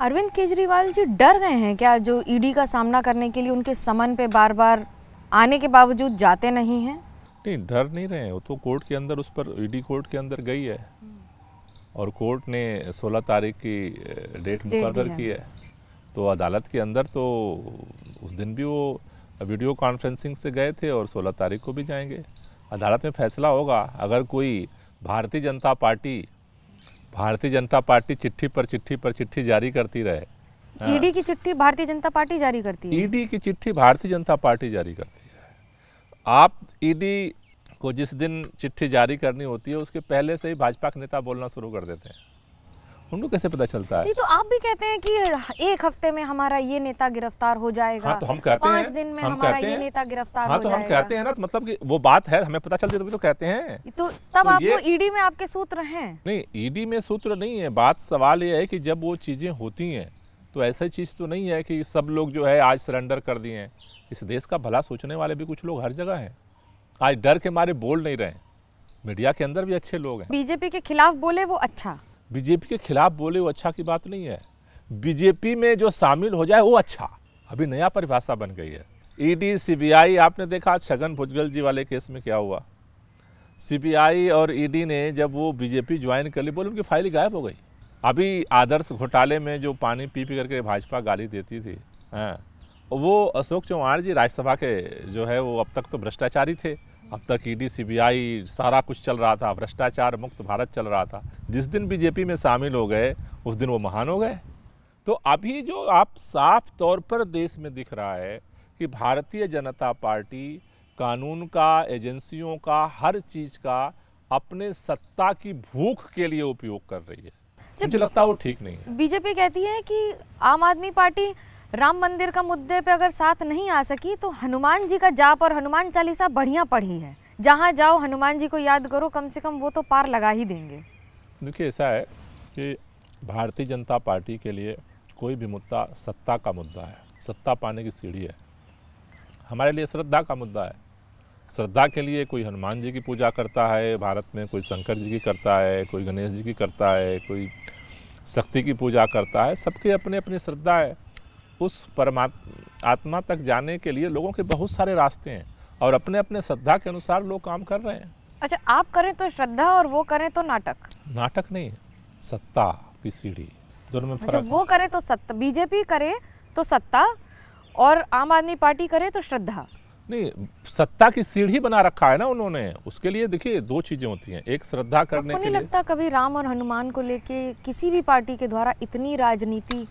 अरविंद केजरीवाल जी डर गए हैं क्या, जो ईडी का सामना करने के लिए उनके समन पे बार बार आने के बावजूद जाते नहीं हैं? नहीं, डर नहीं रहे हैं। वो तो कोर्ट के अंदर, उस पर ईडी कोर्ट के अंदर गई है और कोर्ट ने 16 तारीख की डेट मुकर्रर की है। तो अदालत के अंदर तो उस दिन भी वो वीडियो कॉन्फ्रेंसिंग से गए थे और 16 तारीख को भी जाएंगे। अदालत में फैसला होगा। अगर कोई भारतीय जनता पार्टी चिट्ठी पर चिट्ठी जारी करती रहे, ईडी की चिट्ठी भारतीय जनता पार्टी जारी करती है? ईडी की चिट्ठी भारतीय जनता पार्टी जारी करती है। आप ईडी को जिस दिन चिट्ठी जारी करनी होती है उसके पहले से ही भाजपा के नेता बोलना शुरू कर देते हैं। उनको कैसे पता चलता है? नहीं, तो आप भी कहते हैं कि 1 हफ्ते में हमारा ये नेता गिरफ्तार हो जाएगा। हाँ, तो हम कहते 5 दिन में हमारा ये नेता गिरफ्तार हो जाएगा। हम कहते हैं ना, तो मतलब कि वो बात है, हमें पता चलती है तभी तो कहते हैं। तो तब आपको ईडी में आपके सूत्र हैं? नहीं, ईडी में सूत्र नहीं है। बात सवाल ये है कि जब वो चीजें होती हैं तो ऐसा चीज तो नहीं है कि सब लोग जो है आज सरेंडर कर दिए हैं। इस देश का भला सोचने वाले भी कुछ लोग हर जगह हैं। आज डर के मारे बोल नहीं रहे। मीडिया के अंदर भी अच्छे लोग हैं। बीजेपी के खिलाफ बोले वो अच्छा, बीजेपी के खिलाफ बोले वो अच्छा की बात नहीं है। बीजेपी में जो शामिल हो जाए वो अच्छा। अभी नया परिभाषा बन गई है। ईडी, सीबीआई, आपने देखा छगन भुजबल जी वाले केस में क्या हुआ। सीबीआई और ईडी ने जब वो बीजेपी ज्वाइन कर ली, बोले उनकी फाइल गायब हो गई। अभी आदर्श घोटाले में जो पानी पी करके भाजपा गाली देती थी, वो अशोक चौहान जी राज्यसभा के जो है वो अब तक तो भ्रष्टाचारी थे। अब तक ईडी, सीबीआई सारा कुछ चल रहा था, भ्रष्टाचार मुक्त भारत चल रहा था। जिस दिन बीजेपी में शामिल हो गए उस दिन वो महान हो गए। तो अभी जो आप साफ तौर पर देश में दिख रहा है कि भारतीय जनता पार्टी कानून का, एजेंसियों का, हर चीज का अपने सत्ता की भूख के लिए उपयोग कर रही है। मुझे लगता है वो ठीक नहीं है। बीजेपी कहती है कि आम आदमी पार्टी राम मंदिर का मुद्दे पे अगर साथ नहीं आ सकी तो हनुमान जी का जाप और हनुमान चालीसा बढ़िया पढ़ी है। जहाँ जाओ हनुमान जी को याद करो, कम से कम वो तो पार लगा ही देंगे। देखिए, ऐसा है कि भारतीय जनता पार्टी के लिए कोई भी मुद्दा सत्ता का मुद्दा है, सत्ता पाने की सीढ़ी है। हमारे लिए श्रद्धा का मुद्दा है। श्रद्धा के लिए कोई हनुमान जी की पूजा करता है भारत में, कोई शंकर जी की करता है, कोई गणेश जी की करता है, कोई शक्ति की पूजा करता है। सबके अपने अपनी श्रद्धा है। उस आत्मा तक जाने के लिए लोगों के बहुत सारे रास्ते हैं और अपने अपने श्रद्धा के अनुसार लोग काम कर रहे हैं। अच्छा, आप करें तो श्रद्धा और वो करें तो नाटक? नाटक नहीं, सत्ता की सीढ़ी, दोनों में फर्क। वो करे तो सत्ता, बीजेपी करे तो सत्ता और आम आदमी पार्टी करे तो श्रद्धा नहीं। सत्ता की सीढ़ी बना रखा है ना उन्होंने। उसके लिए देखिए 2 चीजें होती हैं। एक श्रद्धा करने के लिए। नहीं लगता कभी राम और हनुमान को लेके किसी भी पार्टी के द्वारा इतनी राजनीति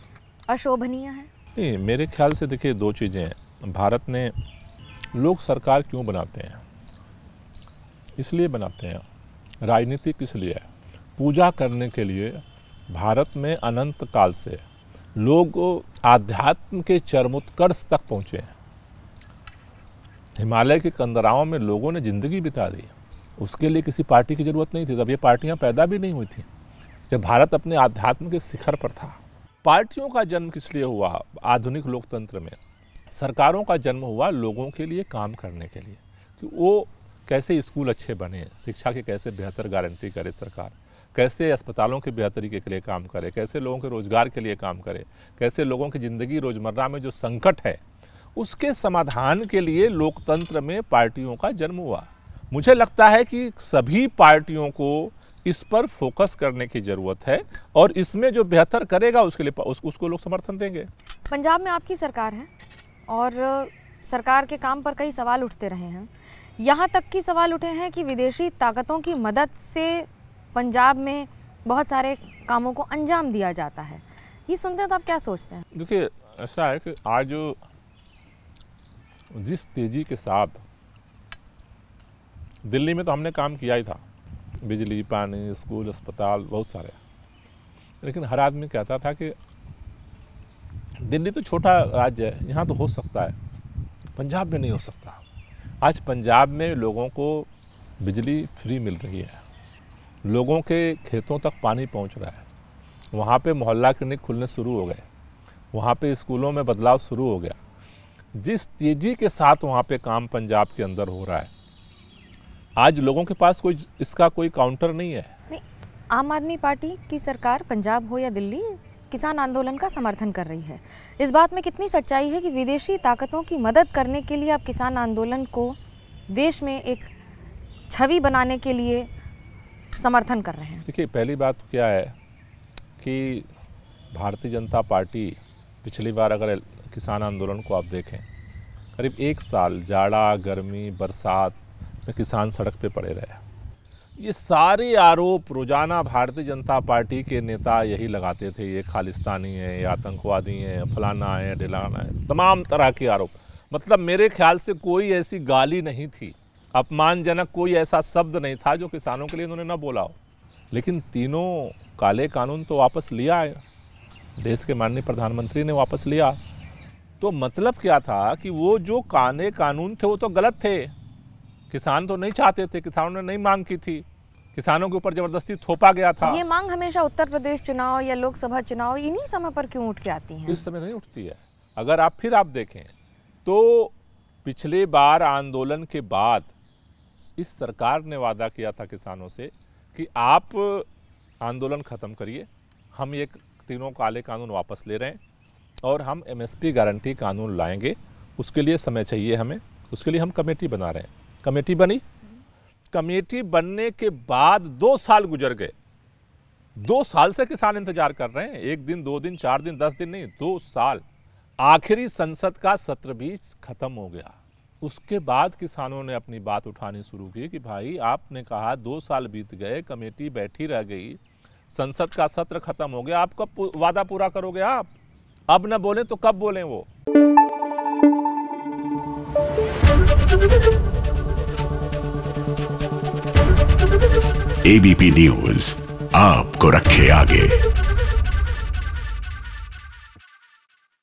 अशोभनीय है? नहीं, मेरे ख्याल से देखिए 2 चीजें हैं। भारत में लोग सरकार क्यों बनाते हैं? इसलिए बनाते हैं, राजनीति किस लिए है? पूजा करने के लिए। भारत में अनंत काल से लोग आध्यात्म के चरमोत्कर्ष तक पहुंचे हैं। हिमालय के कंदराओं में लोगों ने जिंदगी बिता दी। उसके लिए किसी पार्टी की जरूरत नहीं थी। तब ये पार्टियां पैदा भी नहीं हुई थी, जब भारत अपने आध्यात्म के शिखर पर था। पार्टियों का जन्म किस लिए हुआ? आधुनिक लोकतंत्र में सरकारों का जन्म हुआ लोगों के लिए काम करने के लिए, कि वो कैसे स्कूल अच्छे बने, शिक्षा की कैसे बेहतर गारंटी करे सरकार, कैसे अस्पतालों की बेहतरी के लिए काम करे, कैसे लोगों के रोजगार के लिए काम करे, कैसे लोगों की ज़िंदगी रोजमर्रा में जो संकट है उसके समाधान के लिए लोकतंत्र में पार्टियों का जन्म हुआ। मुझे लगता है कि सभी पार्टियों को इस पर फोकस करने की जरूरत है और इसमें जो बेहतर करेगा उसके लिए उसको लोग समर्थन देंगे। पंजाब में आपकी सरकार है और सरकार के काम पर कई सवाल उठते रहे हैं। यहाँ तक कि सवाल उठे हैं कि विदेशी ताकतों की मदद से पंजाब में बहुत सारे कामों को अंजाम दिया जाता है। ये सुनते हैं तो आप क्या सोचते हैं? देखिए, ऐसा है कि आज जिस तेजी के साथ दिल्ली में तो हमने काम किया ही था, बिजली, पानी, स्कूल, अस्पताल, बहुत सारे। लेकिन हर आदमी कहता था कि दिल्ली तो छोटा राज्य है, यहाँ तो हो सकता है, पंजाब में नहीं हो सकता। आज पंजाब में लोगों को बिजली फ्री मिल रही है, लोगों के खेतों तक पानी पहुँच रहा है, वहाँ पे मोहल्ला क्लिनिक खुलने शुरू हो गए, वहाँ पे स्कूलों में बदलाव शुरू हो गया। जिस तेजी के साथ वहाँ पे काम पंजाब के अंदर हो रहा है, आज लोगों के पास इसका कोई काउंटर नहीं है। नहीं, आम आदमी पार्टी की सरकार पंजाब हो या दिल्ली, किसान आंदोलन का समर्थन कर रही है। इस बात में कितनी सच्चाई है कि विदेशी ताकतों की मदद करने के लिए आप किसान आंदोलन को देश में एक छवि बनाने के लिए समर्थन कर रहे हैं? देखिए, पहली बात क्या है कि भारतीय जनता पार्टी पिछली बार अगर किसान आंदोलन को आप देखें, करीब 1 साल जाड़ा, गर्मी, बरसात में किसान सड़क पे पड़े रहे। ये सारे आरोप रोजाना भारतीय जनता पार्टी के नेता यही लगाते थे, ये खालिस्तानी है, ये आतंकवादी हैं, फलाना है, ढिलाना है, तमाम तरह के आरोप। मतलब मेरे ख्याल से कोई ऐसी गाली नहीं थी, अपमानजनक कोई ऐसा शब्द नहीं था जो किसानों के लिए उन्होंने ना बोला हो। लेकिन तीनों काले कानून तो वापस लिया है, देश के माननीय प्रधानमंत्री ने वापस लिया। तो मतलब क्या था कि वो जो काले कानून थे वो तो गलत थे, किसान तो नहीं चाहते थे, किसानों ने नहीं मांग की थी, किसानों के ऊपर जबरदस्ती थोपा गया था। ये मांग हमेशा उत्तर प्रदेश चुनाव या लोकसभा चुनाव इन्हीं समय पर क्यों उठ के आती हैं? इस समय नहीं उठती है। अगर आप देखें तो पिछले बार आंदोलन के बाद इस सरकार ने वादा किया था किसानों से कि आप आंदोलन ख़त्म करिए, हम ये तीनों काले कानून वापस ले रहे हैं और हम MSP गारंटी कानून लाएंगे। उसके लिए समय चाहिए हमें, उसके लिए हम कमेटी बना रहे हैं। कमेटी बनी, कमेटी बनने के बाद 2 साल गुजर गए। 2 साल से किसान इंतजार कर रहे हैं, 1 दिन, 2 दिन, 4 दिन, 10 दिन नहीं, 2 साल। आखिरी संसद का सत्र भी खत्म हो गया, उसके बाद किसानों ने अपनी बात उठानी शुरू की कि भाई आपने कहा 2 साल बीत गए, कमेटी बैठी रह गई, संसद का सत्र खत्म हो गया, आप कब वादा पूरा करोगे? आप अब न बोले तो कब बोलें वो? ABP न्यूज़ आपको रखे आगे।